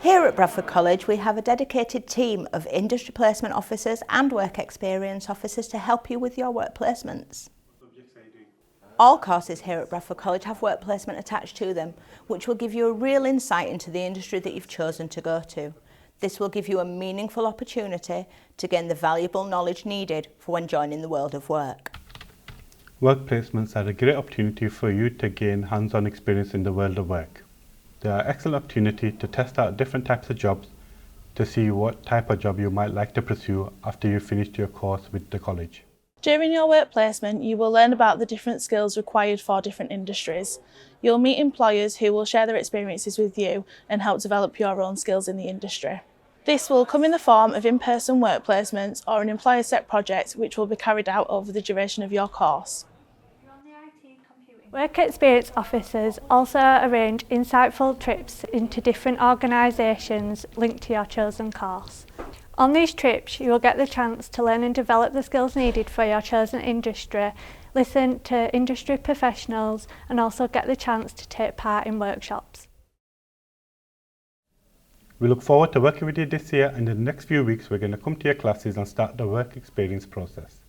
Here at Bradford College we have a dedicated team of industry placement officers and work experience officers to help you with your work placements. All courses here at Bradford College have work placement attached to them, which will give you a real insight into the industry that you've chosen to go to. This will give you a meaningful opportunity to gain the valuable knowledge needed for when joining the world of work. Work placements are a great opportunity for you to gain hands-on experience in the world of work. They are an excellent opportunity to test out different types of jobs to see what type of job you might like to pursue after you've finished your course with the college. During your work placement, you will learn about the different skills required for different industries. You'll meet employers who will share their experiences with you and help develop your own skills in the industry. This will come in the form of in-person work placements or an employer-set project which will be carried out over the duration of your course. Work experience officers also arrange insightful trips into different organisations linked to your chosen course. On these trips you will get the chance to learn and develop the skills needed for your chosen industry, listen to industry professionals and also get the chance to take part in workshops. We look forward to working with you this year, and in the next few weeks we're going to come to your classes and start the work experience process.